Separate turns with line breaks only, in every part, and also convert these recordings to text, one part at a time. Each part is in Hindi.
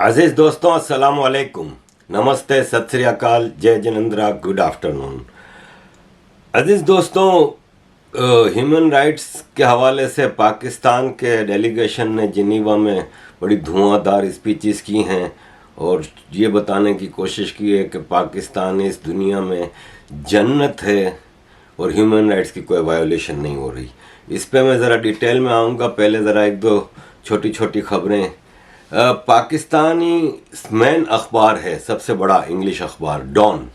अजीज़ दोस्तों, अस्सलाम वालेकुम, नमस्ते, सत श्री अकाल, जय जिनेंद्रा, गुड आफ्टरनून। अजीज़ दोस्तों, ह्यूमन राइट्स के हवाले से पाकिस्तान के डेलीगेशन ने जिनीवा में बड़ी धुआंधार स्पीचेस की हैं और ये बताने की कोशिश की है कि पाकिस्तान इस दुनिया में जन्नत है और ह्यूमन राइट्स की कोई वायोलेशन नहीं हो रही। इस पे मैं ज़रा डिटेल में आऊँगा। पहले ज़रा एक दो छोटी छोटी खबरें। पाकिस्तानी मेन अखबार है, सबसे बड़ा इंग्लिश अखबार, डॉन,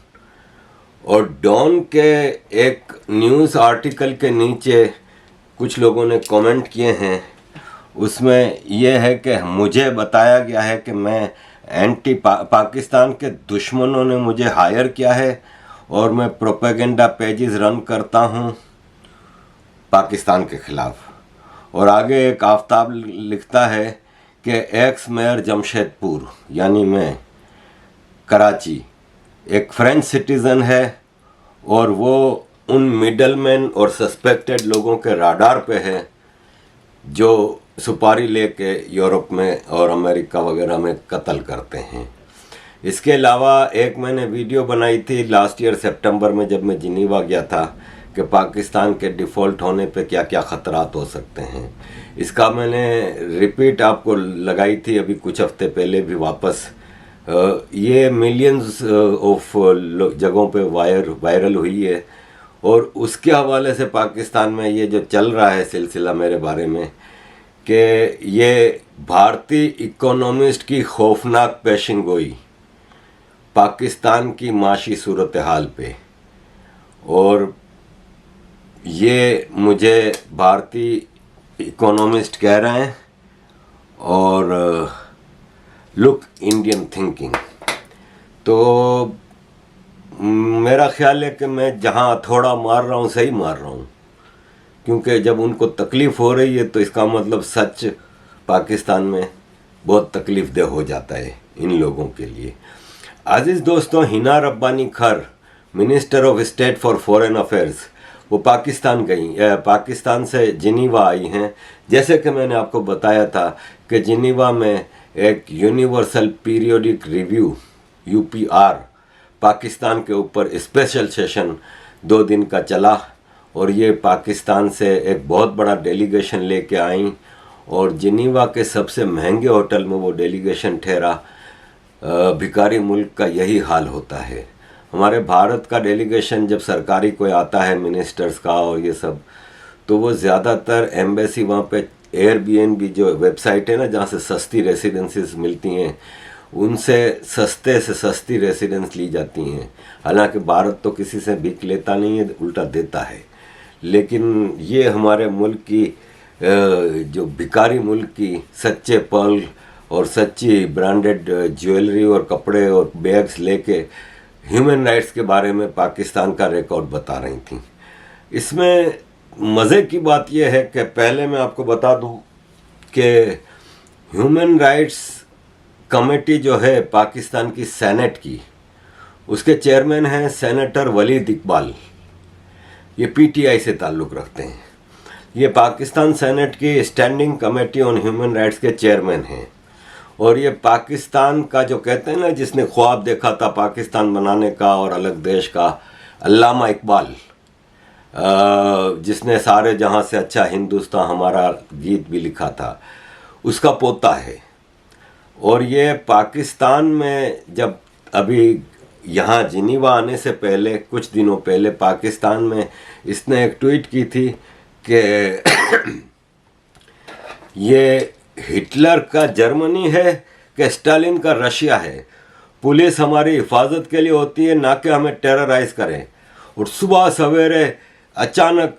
और डॉन के एक न्यूज़ आर्टिकल के नीचे कुछ लोगों ने कमेंट किए हैं। उसमें यह है कि मुझे बताया गया है कि मैं पाकिस्तान के दुश्मनों ने मुझे हायर किया है और मैं प्रोपेगेंडा पेजेस रन करता हूं पाकिस्तान के ख़िलाफ़। और आगे एक आफ्ताब लिखता है कि एक्स मेयर जमशेदपुर, यानी मैं, कराची, एक फ्रेंच सिटीज़न है और वो उन मिडलमैन और सस्पेक्टेड लोगों के राडार पे है जो सुपारी लेके यूरोप में और अमेरिका वगैरह में कत्ल करते हैं। इसके अलावा एक मैंने वीडियो बनाई थी लास्ट ईयर सितंबर में जब मैं जिनीवा गया था कि पाकिस्तान के डिफ़ॉल्ट होने पे क्या क्या ख़तरात हो सकते हैं। इसका मैंने रिपीट आपको लगाई थी अभी कुछ हफ्ते पहले भी वापस। ये मिलियंस ऑफ जगहों पे वायरल हुई है और उसके हवाले से पाकिस्तान में ये जो चल रहा है सिलसिला मेरे बारे में कि ये भारतीय इकोनॉमिस्ट की खौफनाक पेशिनगोई पाकिस्तान की माशी सूरत हाल पे, और ये मुझे भारतीय इकोनॉमिस्ट कह रहे हैं और लुक इंडियन थिंकिंग। तो मेरा ख्याल है कि मैं जहाँ थोड़ा मार रहा हूँ सही मार रहा हूँ, क्योंकि जब उनको तकलीफ़ हो रही है तो इसका मतलब सच पाकिस्तान में बहुत तकलीफ़ दह हो जाता है इन लोगों के लिए। अजीज़ दोस्तों, हिना रब्बानी खर, minister of state for foreign affairs, वो पाकिस्तान गई, पाकिस्तान से जिनीवा आई हैं। जैसे कि मैंने आपको बताया था कि जिनीवा में एक universal periodic review UPR Pakistan के ऊपर स्पेशल सेशन 2 दिन का चला और ये पाकिस्तान से एक बहुत बड़ा डेलीगेशन लेके आई और जिनीवा के सबसे महंगे होटल में वो डेलीगेशन ठहरा। भिखारी मुल्क का यही हाल होता है। हमारे भारत का डेलीगेशन जब सरकारी कोई आता है, मिनिस्टर्स का और ये सब, तो वो ज़्यादातर एम्बेसी वहाँ पे एयरबीएनबी जो वेबसाइट है ना, जहाँ से सस्ती रेसिडेंसीज मिलती हैं, उनसे सस्ते से सस्ती रेसिडेंस ली जाती हैं। हालांकि भारत तो किसी से भीख लेता नहीं है, उल्टा देता है। लेकिन ये हमारे मुल्क की जो भिखारी मुल्क की सच्चे पर्ल और सच्ची ब्रांडेड ज्वेलरी और कपड़े और बैग्स लेके ह्यूमन राइट्स के बारे में पाकिस्तान का रिकॉर्ड बता रही थी। इसमें मज़े की बात यह है कि पहले मैं आपको बता दूं कि ह्यूमन राइट्स कमेटी जो है पाकिस्तान की सेनेट की, उसके चेयरमैन हैं सेनेटर वलीद इकबाल। ये PTI से ताल्लुक़ रखते हैं। ये पाकिस्तान सेनेट की standing committee on human rights के चेयरमैन हैं। और ये पाकिस्तान का जो कहते हैं ना, जिसने ख्वाब देखा था पाकिस्तान बनाने का और अलग देश का, अल्लामा इकबाल, जिसने सारे जहां से अच्छा हिंदुस्तान हमारा गीत भी लिखा था, उसका पोता है। और ये पाकिस्तान में जब अभी यहाँ जिनीवा आने से पहले, कुछ दिनों पहले, पाकिस्तान में इसने एक ट्वीट की थी कि ये हिटलर का जर्मनी है कि स्टालिन का रशिया है। पुलिस हमारी हिफाजत के लिए होती है, ना कि हमें टेरराइज करें। और सुबह सवेरे अचानक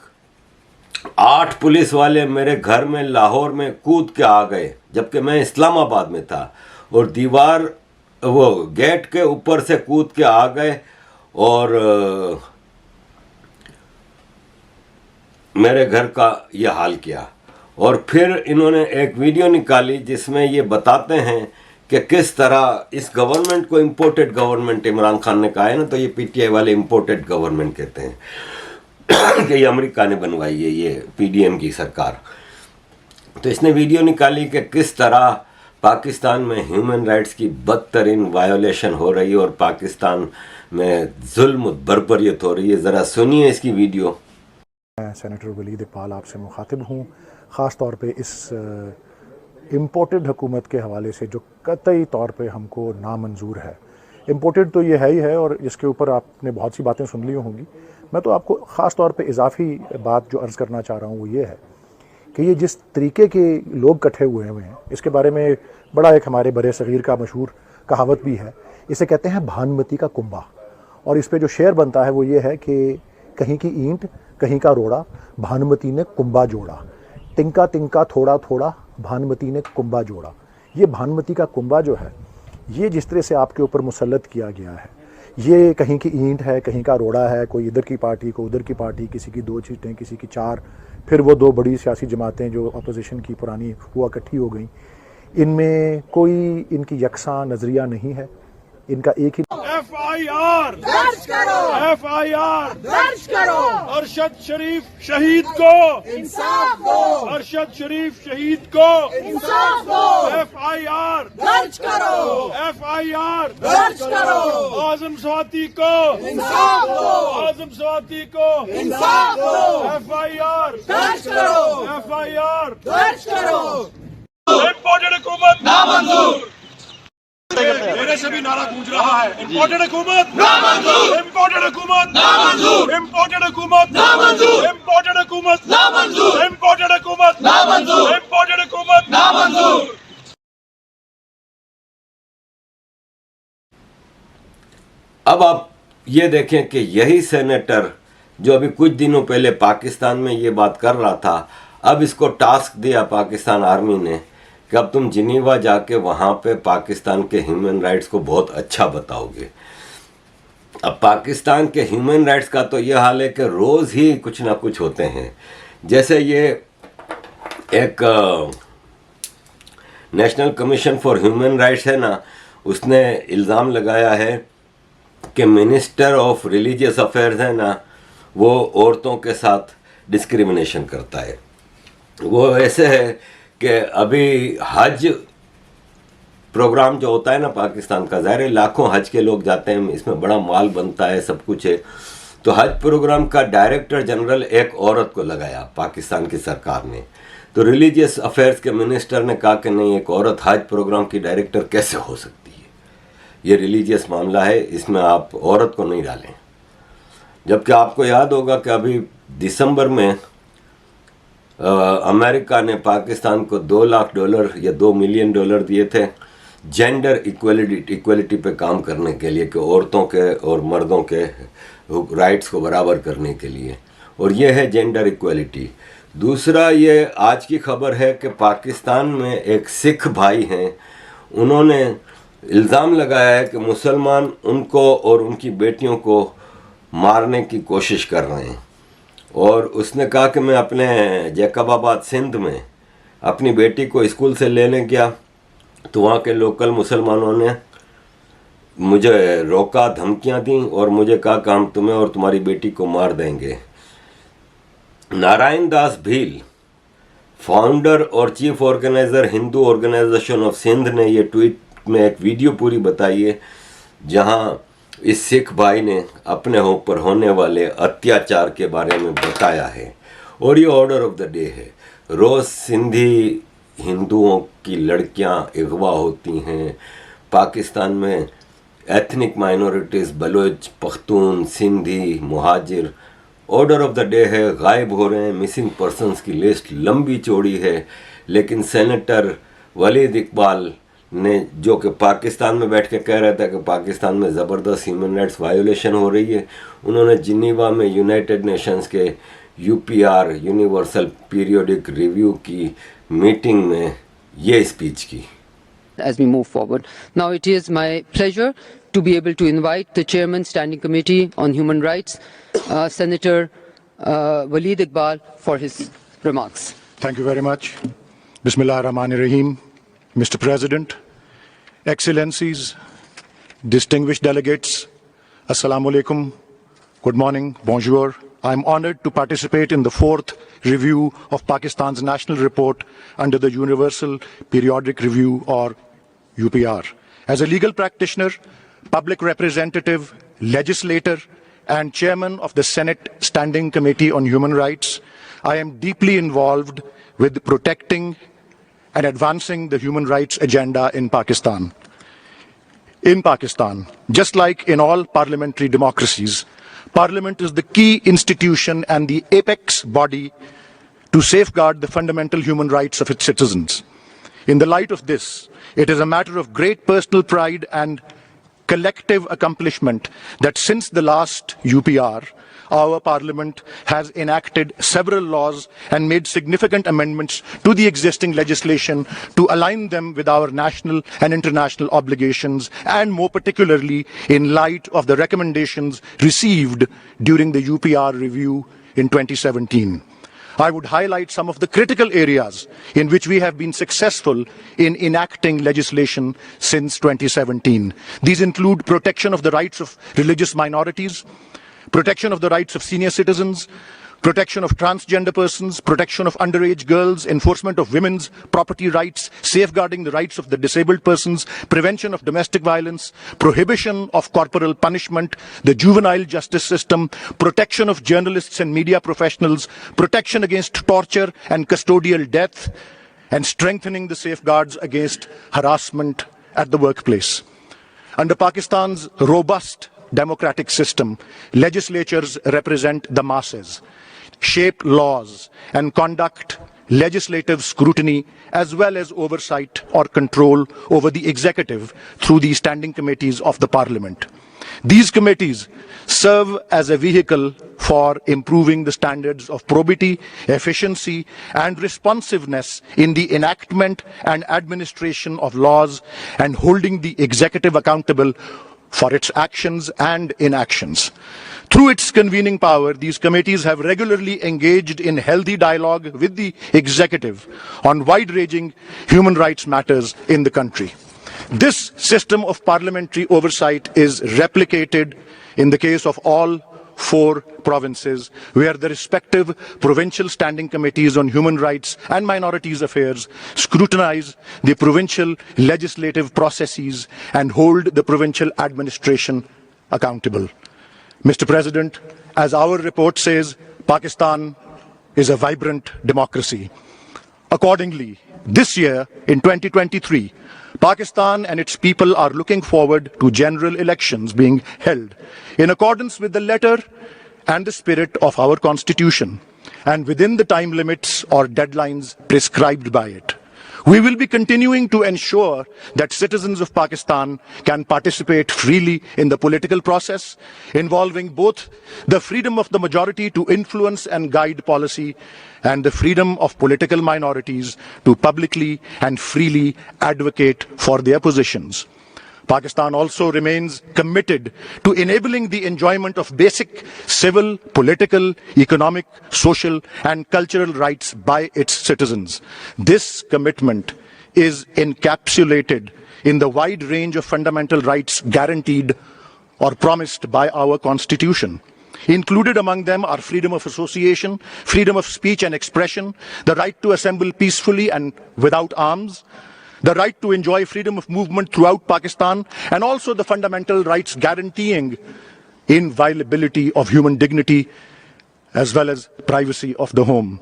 8 पुलिस वाले मेरे घर में लाहौर में कूद के आ गए, जबकि मैं इस्लामाबाद में था, और दीवार वो गेट के ऊपर से कूद के आ गए और मेरे घर का ये हाल किया। और फिर इन्होंने एक वीडियो निकाली जिसमें ये बताते हैं कि किस तरह इस गवर्नमेंट को इम्पोर्टेड गवर्नमेंट इमरान खान ने कहा है ना, तो ये PTI वाले इम्पोर्टेड गवर्नमेंट कहते हैं कि ये अमेरिका ने बनवाई है, ये PDM की सरकार। तो इसने वीडियो निकाली कि किस तरह पाकिस्तान में ह्यूमन राइट्स की बदतरीन वायोलेशन हो रही है और पाकिस्तान में जुल्म बर्बरियत हो रही है। ज़रा सुनिए इसकी वीडियो।
मैं सेनेटर वलीद इकबाल आपसे मुखातिब हूँ, ख़ास तौर पे इस इम्पोर्टेड हुकूमत के हवाले से जो कतई तौर पे हमको नामंजूर है। इम्पोर्टेड तो ये है ही है और इसके ऊपर आपने बहुत सी बातें सुन ली होंगी। मैं तो आपको ख़ास तौर पे इजाफी बात जो अर्ज़ करना चाह रहा हूँ वो ये है कि ये जिस तरीके के लोग इकट्ठे हुए हैं, इसके बारे में बड़ा एक हमारे बरे सग़ीर का मशहूर कहावत भी है। इसे कहते हैं भानुमती का कुंबा। और इस पे जो शेर बनता है वो ये है कि कहीं की ईंट कहीं का रोड़ा, भानुमती ने कुंबा जोड़ा। तिनका तिनका थोड़ा थोड़ा, भानुमती ने कुंबा जोड़ा। ये भानुमती का कुंबा जो है, ये जिस तरह से आपके ऊपर मुसल्लत किया गया है, ये कहीं की ईंट है कहीं का रोड़ा है, कोई इधर की पार्टी को उधर की पार्टी, किसी की 2 सीटें किसी की 4, फिर वो 2 बड़ी सियासी जमातें जो अपोजिशन की पुरानी हुआ इकट्ठी हो गई। इनमें कोई इनकी यकसा नज़रिया नहीं है, इनका एक ही
FIR दर्ज करो, FIR दर्ज करो। अरशद शरीफ शहीद को इंसाफ दो, अरशद शरीफ शहीद को इंसाफ दो। FIR दर्ज करो, FIR दर्ज करो। आजम स्वाति को इंसाफ दो, आजम स्वाति को इंसाफ दो। FIR दर्ज करो, FIR दर्ज करो। इम्पोर्टेड हुकूमत नामंजूर। मेरे से भी नारा गूंज रहा है, इम्पोर्टेड हुकूमत नामंजूर, इम्पोर्टेड हुकूमत नामंजूर, इम्पोर्टेड हुकूमत नामंजूर, इम्पोर्टेड हुकूमत नामंजूर, इम्पोर्टेड हुकूमत नामंजूर, इम्पोर्टेड हुकूमत नामंजूर।
अब आप ये देखें कि यही सेनेटर जो अभी कुछ दिनों पहले पाकिस्तान में ये बात कर रहा था, अब इसको टास्क दिया पाकिस्तान आर्मी ने कि अब तुम जिनीवा जाके वहाँ पे पाकिस्तान के ह्यूमन राइट्स को बहुत अच्छा बताओगे। अब पाकिस्तान के ह्यूमन राइट्स का तो ये हाल है कि रोज़ ही कुछ ना कुछ होते हैं। जैसे ये एक national commission for human rights है ना, उसने इल्ज़ाम लगाया है कि मिनिस्टर ऑफ रिलीजियस अफेयर्स है ना, वो औरतों के साथ डिस्क्रिमिनेशन करता है। वो ऐसे है कि अभी हज प्रोग्राम जो होता है ना पाकिस्तान का, ज़ाहिर है लाखों हज के लोग जाते हैं, इसमें बड़ा माल बनता है, सब कुछ है। तो हज प्रोग्राम का डायरेक्टर जनरल एक औरत को लगाया पाकिस्तान की सरकार ने। तो रिलीजियस अफेयर्स के मिनिस्टर ने कहा कि नहीं, एक औरत हज प्रोग्राम की डायरेक्टर कैसे हो सकती है, ये रिलीजियस मामला है, इसमें आप औरत को नहीं डालें। जबकि आपको याद होगा कि अभी दिसंबर में अमेरिका ने पाकिस्तान को $2 लाख या $2 मिलियन दिए थे जेंडर इक्वलिटी पे काम करने के लिए, कि औरतों के और मर्दों के राइट्स को बराबर करने के लिए। और ये है जेंडर इक्वलिटी। दूसरा, ये आज की खबर है कि पाकिस्तान में एक सिख भाई हैं, उन्होंने इल्ज़ाम लगाया है कि मुसलमान उनको और उनकी बेटियों को मारने की कोशिश कर रहे हैं। और उसने कहा कि मैं अपने जैकबाबाद सिंध में अपनी बेटी को स्कूल से लेने गया, तो वहाँ के लोकल मुसलमानों ने मुझे रोका, धमकियाँ दी और मुझे कहा कि हम तुम्हें और तुम्हारी बेटी को मार देंगे। नारायण दास भील, फाउंडर और chief organiser Hindu organisation of Sindh, ने ये ट्वीट में एक वीडियो पूरी बताई है जहाँ इस सिख भाई ने अपने ऊपर होने वाले अत्याचार के बारे में बताया है। और ये ऑर्डर ऑफ द डे है। रोज़ सिंधी हिंदुओं की लड़कियां अगवा होती हैं। पाकिस्तान में ethnic minorities, Baloch, Pakhtun, Sindhi, Muhajir, order of the day है, गायब हो रहे हैं। मिसिंग पर्सनस की लिस्ट लंबी चौड़ी है। लेकिन सेनेटर वलीद इकबाल ने, जो कि पाकिस्तान में बैठ के कह रहा था कि पाकिस्तान में ज़बरदस्त ह्यूमन राइट्स वायोलेशन हो रही है, उन्होंने जिनीवा में यूनाइटेड नेशंस के UPR यूनिवर्सल पीरियोडिक रिव्यू की मीटिंग में ये स्पीच की।
As we move forward. Now it is my pleasure to be able to invite the Chairman Standing Committee on Human Rights, Senator Waleed Iqbal, for his remarks.
Thank you very much. Bismillah ar-Rahman ar-Rahim. Mr. President, Excellencies, distinguished delegates, Assalamu alaikum, good morning, bonjour. I am honored to participate in the 4th review of Pakistan's national report under the Universal Periodic Review, or UPR. As a legal practitioner, public representative, legislator, and chairman of the Senate Standing Committee on Human Rights, I am deeply involved with protecting and advancing the human rights agenda in Pakistan. In Pakistan, just like in all parliamentary democracies, Parliament is the key institution and the apex body to safeguard the fundamental human rights of its citizens. In the light of this, it is a matter of great personal pride and collective accomplishment that since the last UPR, our Parliament has enacted several laws and made significant amendments to the existing legislation to align them with our national and international obligations, and more particularly in light of the recommendations received during the UPR review in 2017. I would highlight some of the critical areas in which we have been successful in enacting legislation since 2017. These include protection of the rights of religious minorities, protection of the rights of senior citizens, protection of transgender persons, protection of underage girls, enforcement of women's property rights, safeguarding the rights of the disabled persons, prevention of domestic violence, prohibition of corporal punishment, the juvenile justice system, protection of journalists and media professionals, protection against torture and custodial death, and strengthening the safeguards against harassment at the workplace. Under Pakistan's robust democratic system, legislatures represent the masses, shape laws, and conduct legislative scrutiny as well as oversight or control over the executive through the standing committees of the Parliament. These committees serve as a vehicle for improving the standards of probity, efficiency, and responsiveness in the enactment and administration of laws, and holding the executive accountable for its actions and inactions. Through its convening power, these committees have regularly engaged in healthy dialogue with the executive on wide-ranging human rights matters in the country. This system of parliamentary oversight is replicated in the case of all 4 provinces, where the respective provincial standing committees on human rights and minorities affairs scrutinize the provincial legislative processes and hold the provincial administration accountable. Mr. President, as our report says, Pakistan is a vibrant democracy. Accordingly, this year, in 2023, Pakistan and its people are looking forward to general elections being held in accordance with the letter and the spirit of our Constitution, and within the time limits or deadlines prescribed by it. We will be continuing to ensure that citizens of Pakistan can participate freely in the political process, involving both the freedom of the majority to influence and guide policy and the freedom of political minorities to publicly and freely advocate for their positions. Pakistan also remains committed to enabling the enjoyment of basic civil, political, economic, social, and cultural rights by its citizens. This commitment is encapsulated in the wide range of fundamental rights guaranteed or promised by our Constitution. Included among them are freedom of association, freedom of speech and expression, the right to assemble peacefully and without arms, the right to enjoy freedom of movement throughout Pakistan, and also the fundamental rights guaranteeing inviolability of human dignity as well as privacy of the home.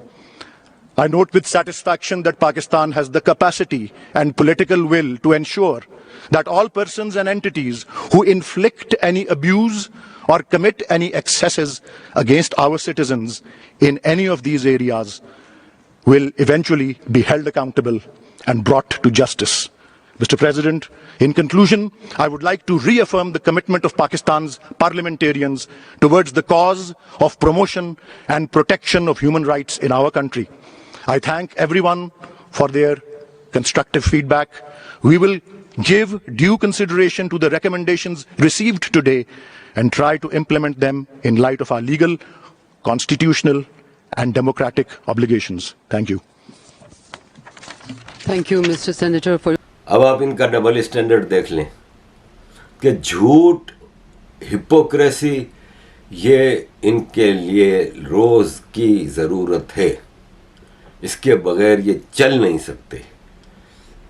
I note with satisfaction that Pakistan has the capacity and political will to ensure that all persons and entities who inflict any abuse or commit any excesses against our citizens in any of these areas will eventually be held accountable and brought to justice. Mr. President, in conclusion, I would like to reaffirm the commitment of Pakistan's parliamentarians towards the cause of promotion and protection of human rights in our country. I thank everyone for their constructive feedback. We will give due consideration to the recommendations received today and try to implement them in light of our legal, constitutional, and democratic obligations. Thank you.
Thank you, Mr. Senator, for
अब आप इनका डबल स्टैंडर्ड देख लें कि झूठ, हिपोक्रेसी, ये इनके लिए रोज़ की ज़रूरत है, इसके बगैर ये चल नहीं सकते।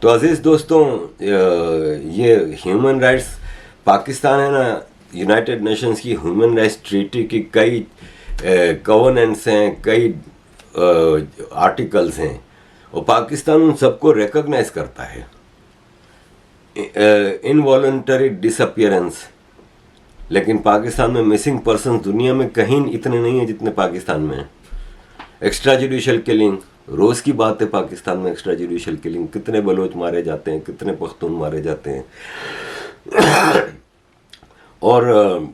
तो अजीज़ दोस्तों, ये ह्यूमन राइट्स पाकिस्तान है ना, यूनाइटेड नेशंस की ह्यूमन राइट्स ट्रीटी की कई कवर्नेंट्स हैं, कई आर्टिकल्स हैं, और पाकिस्तान उन सबको रिकॉग्नाइज करता है। इनवॉलंटरी डिसअपियरेंस, लेकिन पाकिस्तान में मिसिंग पर्सन दुनिया में कहीं इतने नहीं है जितने पाकिस्तान में हैं। एक्स्ट्रा जुडिशल किलिंग, रोज़ की बात है पाकिस्तान में एक्स्ट्रा जुडिशल किलिंग, कितने बलोच मारे जाते हैं, कितने पख्तून मारे जाते हैं। और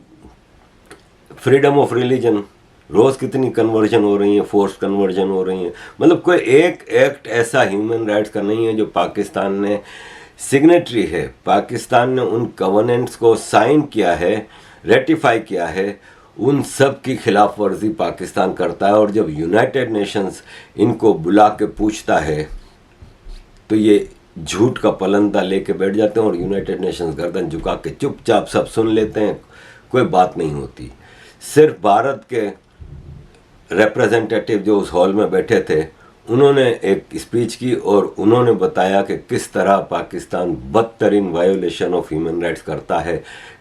फ्रीडम ऑफ रिलीजन, रोज़ कितनी कन्वर्जन हो रही है, फोर्स कन्वर्जन हो रही है। मतलब कोई एक एक्ट ऐसा ह्यूमन राइट्स का नहीं है जो पाकिस्तान ने सिग्नेटरी है, पाकिस्तान ने उन कवर्नेंट्स को साइन किया है, रेटिफाई किया है, उन सब की खिलाफ वर्जी पाकिस्तान करता है। और जब यूनाइटेड नेशंस इनको बुला के पूछता है तो ये झूठ का पलंदा लेके बैठ जाते हैं और यूनाइटेड नेशंस गर्दन झुका के चुपचाप सब सुन लेते हैं, कोई बात नहीं होती। सिर्फ भारत के रिप्रेजेंटेटिव जो उस हॉल में बैठे थे, उन्होंने एक स्पीच की और उन्होंने बताया कि किस तरह पाकिस्तान बदतरीन वायोलेशन ऑफ ह्यूमन राइट्स करता है,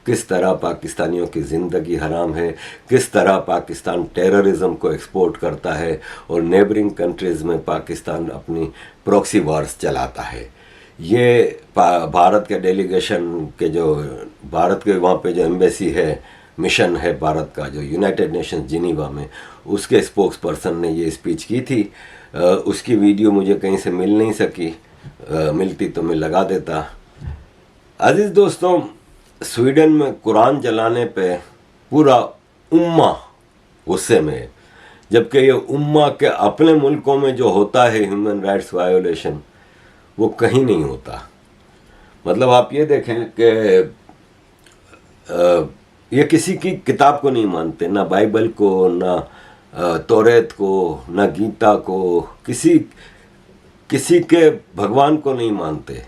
किस तरह पाकिस्तानियों की ज़िंदगी हराम है, किस तरह पाकिस्तान टेररिज्म को एक्सपोर्ट करता है और नेबरिंग कंट्रीज़ में पाकिस्तान अपनी प्रॉक्सी वार्स चलाता है। ये भारत के डेलीगेशन के जो भारत के वहाँ पे जो एम्बेसी है, मिशन है भारत का जो यूनाइटेड नेशंस जिनीवा में, उसके स्पोक्स पर्सन ने ये स्पीच की थी। उसकी वीडियो मुझे कहीं से मिल नहीं सकी, मिलती तो मैं लगा देता। अजीज़ दोस्तों, स्वीडन में कुरान जलाने पे पूरा उम्मा गुस्से में है, जबकि ये उम्मा के अपने मुल्कों में जो होता है ह्यूमन राइट्स वायोलेशन, वो कहीं नहीं होता। मतलब आप ये देखें कि ये किसी की किताब को नहीं मानते, ना बाइबल को, ना तौरेत को, ना गीता को, किसी के भगवान को नहीं मानते।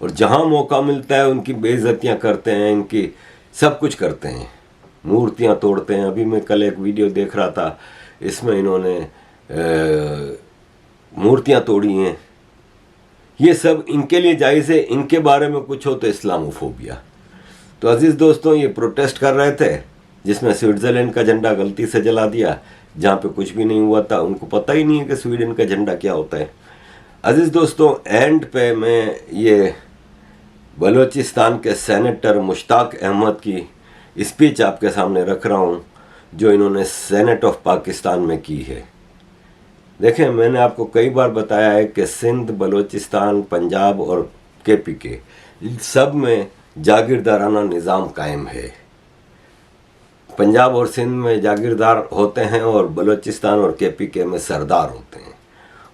और जहाँ मौका मिलता है उनकी बेइज्जतियाँ करते हैं, इनकी सब कुछ करते हैं, मूर्तियाँ तोड़ते हैं। अभी मैं कल एक वीडियो देख रहा था, इसमें इन्होंने मूर्तियाँ तोड़ी हैं। ये सब इनके लिए जायज़ है, इनके बारे में कुछ हो तो इस्लामोफोबिया। तो अजीज़ दोस्तों, ये प्रोटेस्ट कर रहे थे जिसमें स्विट्ज़रलैंड का झंडा गलती से जला दिया, जहाँ पे कुछ भी नहीं हुआ था। उनको पता ही नहीं है कि स्वीडन का झंडा क्या होता है। अजीज़ दोस्तों, एंड पे मैं ये बलूचिस्तान के सेनेटर मुश्ताक अहमद की स्पीच आपके सामने रख रहा हूँ, जो इन्होंने सेनेट ऑफ पाकिस्तान में की है। देखें, मैंने आपको कई बार बताया है कि सिंध, बलूचिस्तान, पंजाब और KPK सब में जागीरदाराना निज़ाम कायम है। पंजाब और सिंध में जागीरदार होते हैं और बलूचिस्तान और KPK में सरदार होते हैं।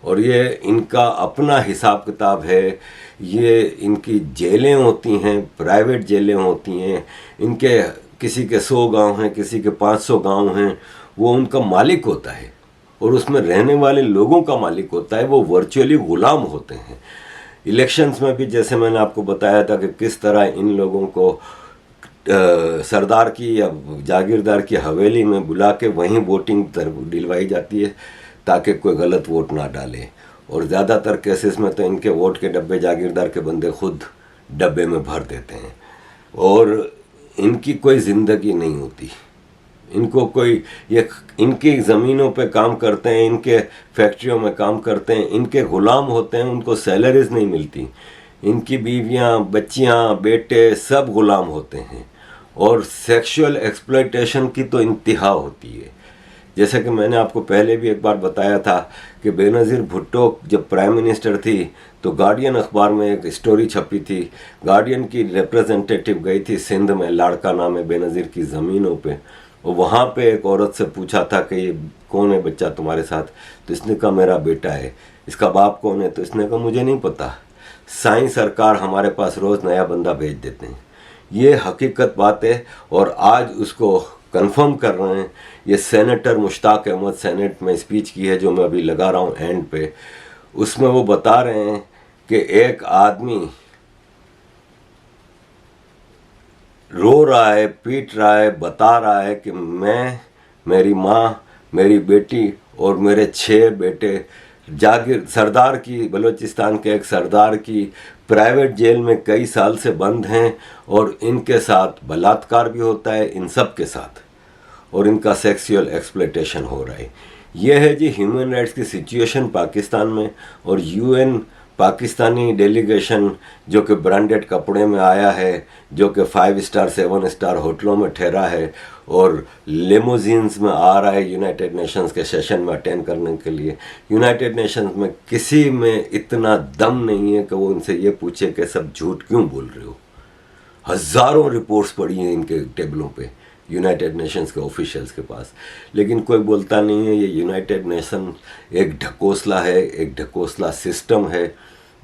और ये इनका अपना हिसाब किताब है। ये इनकी जेलें होती हैं, प्राइवेट जेलें होती हैं। इनके किसी के 100 गांव हैं, किसी के 500 गांव हैं। वो उनका मालिक होता है और उसमें रहने वाले लोगों का मालिक होता है। वो वर्चुअली गुलाम होते हैं। इलेक्शंस में भी जैसे मैंने आपको बताया था कि किस तरह इन लोगों को सरदार की या जागीरदार की हवेली में बुला के वहीं वोटिंग दिलवाई जाती है ताकि कोई गलत वोट ना डाले। और ज़्यादातर केसेस में तो इनके वोट के डब्बे जागीरदार के बंदे खुद डब्बे में भर देते हैं और इनकी कोई ज़िंदगी नहीं होती। इनको कोई ये इनकी ज़मीनों पे काम करते हैं, इनके फैक्ट्रियों में काम करते हैं, इनके ग़ुलाम होते हैं, उनको सैलरीज नहीं मिलती। इनकी बीवियां, बच्चियां, बेटे सब ग़ुलाम होते हैं और सेक्सुअल एक्सप्लॉयटेशन की तो इंतहा होती है। जैसे कि मैंने आपको पहले भी एक बार बताया था कि बेनज़ीर भुट्टो जब प्राइम मिनिस्टर थी तो गार्डियन अखबार में एक स्टोरी छपी थी। गार्डियन की रिप्रेजेंटेटिव गई थी सिंध में, लाड़का नाम है बेनज़ीर की ज़मीनों पे, और वहाँ पे एक औरत से पूछा था कि ये कौन है बच्चा तुम्हारे साथ, तो इसने कहा मेरा बेटा है। इसका बाप कौन है, तो इसने कहा मुझे नहीं पता। साईं सरकार हमारे पास रोज़ नया बंदा भेज देते हैं। ये हकीकत बात है और आज उसको कंफर्म कर रहे हैं। ये सेनेटर मुश्ताक अहमद सेनेट में स्पीच की है जो मैं अभी लगा रहा हूँ एंड पे। उसमें वो बता रहे हैं कि एक आदमी रो रहा है, पीट रहा है, बता रहा है कि मैं, मेरी माँ, मेरी बेटी और मेरे 6 बेटे जागिर सरदार की, बलूचिस्तान के एक सरदार की प्राइवेट जेल में कई साल से बंद हैं और इनके साथ बलात्कार भी होता है, इन सब के साथ, और इनका सेक्सुअल एक्सप्लॉयटेशन हो रहा है। यह है जी ह्यूमन राइट्स की सिचुएशन पाकिस्तान में। और यूएन पाकिस्तानी डेलीगेशन जो कि ब्रांडेड कपड़े में आया है, जो कि 5 स्टार 7 स्टार होटलों में ठहरा है और लेमोजीन्स में आ रहा है यूनाइटेड नेशंस के सेशन में अटेंड करने के लिए। यूनाइटेड नेशंस में किसी में इतना दम नहीं है कि वो उनसे ये पूछे कि सब झूठ क्यों बोल रहे हो। हज़ारों रिपोर्ट्स पड़ी हैं इनके टेबलों पे, यूनाइटेड नेशंस के ऑफिशियल्स के पास, लेकिन कोई बोलता नहीं है। ये यूनाइटेड नेशन एक ढकोसला है, एक ढकोसला सिस्टम है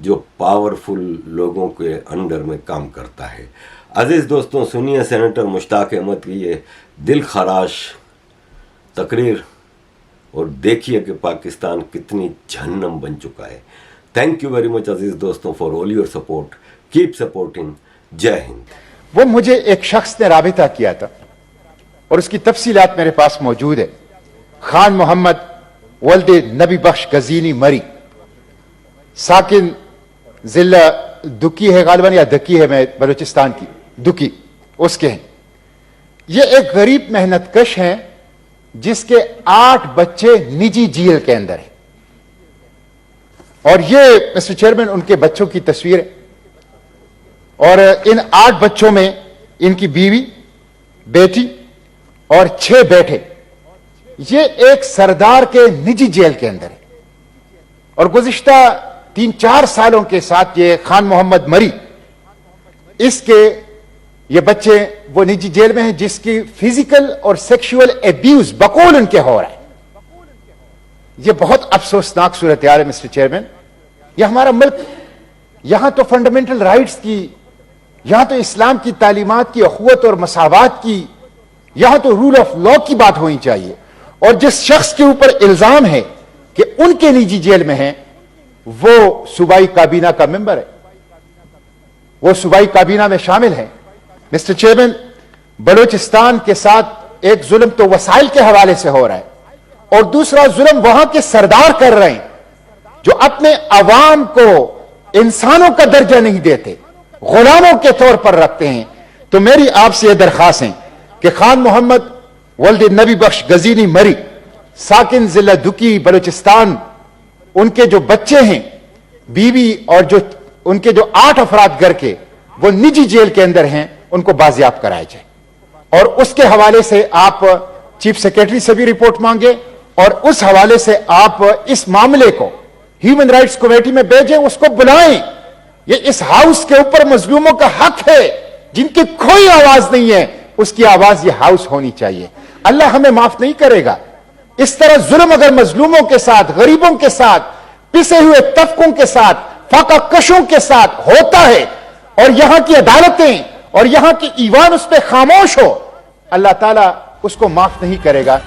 जो पावरफुल लोगों के अंडर में काम करता है। अजीज़ दोस्तों, सुनिए सेनेटर मुश्ताक अहमद की ये दिल खराश तकरीर और देखिए कि पाकिस्तान कितनी जहन्नम बन चुका है। थैंक यू वेरी मच अजीज़ दोस्तों for all your support. Keep supporting. जय हिंद।
वो मुझे एक शख्स ने राबिता किया था और उसकी तफसीलात मेरे पास मौजूद है। खान मोहम्मद वल्द नबी बख्श गजीनी मरी, साकिन जिला दुकी है गालिबन या दकी है, मैं बलूचिस्तान की दुकी उसके हैं। ये एक गरीब मेहनतकश हैं जिसके 8 बच्चे निजी जेल के अंदर हैं। और ये मिस्टर चेयरमैन उनके बच्चों की तस्वीर है। और इन 8 बच्चों में इनकी बीवी, बेटी और 6 बेटे, ये एक सरदार के निजी जेल के अंदर है। और गुज़िश्ता 3-4 सालों के साथ ये खान मोहम्मद मरी, इसके ये बच्चे वो निजी जेल में हैं जिसकी फिजिकल और सेक्सुअल एब्यूज बकौल उनके हो रहा है। ये बहुत अफसोसनाक सूरत हाल है मिस्टर चेयरमैन। यह हमारा मुल्क, यहां तो फंडामेंटल राइट्स की, यहां तो इस्लाम की तालीमात की, अखुवत और मसावात की, यहां तो रूल ऑफ लॉ की बात होनी चाहिए। और जिस शख्स के ऊपर इल्जाम है कि उनके निजी जेल में है, वो सूबाई काबीना का मेंबर है, वो सूबाई काबीना में शामिल है। मिस्टर चेयरमैन, बलूचिस्तान के साथ एक जुल्म तो वसाइल के हवाले से हो रहा है और दूसरा जुल्म वहां के सरदार कर रहे हैं जो अपने अवाम को इंसानों का दर्जा नहीं देते, गुलामों के तौर पर रखते हैं। तो मेरी आपसे यह दरखास्त है कि खान मोहम्मद वल्द नबी बख्श गजीनी मरी, साकिन जिला दुकी बलूचिस्तान, उनके जो बच्चे हैं, बीवी और जो उनके जो 8 अफराद घर के वो निजी जेल के अंदर हैं, उनको बाजियाब कराया जाए। और उसके हवाले से आप चीफ सेक्रेटरी से भी रिपोर्ट मांगे और उस हवाले से आप इस मामले को ह्यूमन राइट्स कमेटी में भेजें, उसको बुलाएं। ये इस हाउस के ऊपर मजलूमों का हक है, जिनकी कोई आवाज नहीं है, उसकी आवाज ये हाउस होनी चाहिए। अल्लाह हमें माफ नहीं करेगा। इस तरह जुल्म अगर मजलूमों के साथ, गरीबों के साथ, पिसे हुए तबकों के साथ, फाका कशों के साथ होता है और यहां की अदालतें और यहां की ईवान उस पर खामोश हो, अल्लाह ताला उसको माफ नहीं करेगा।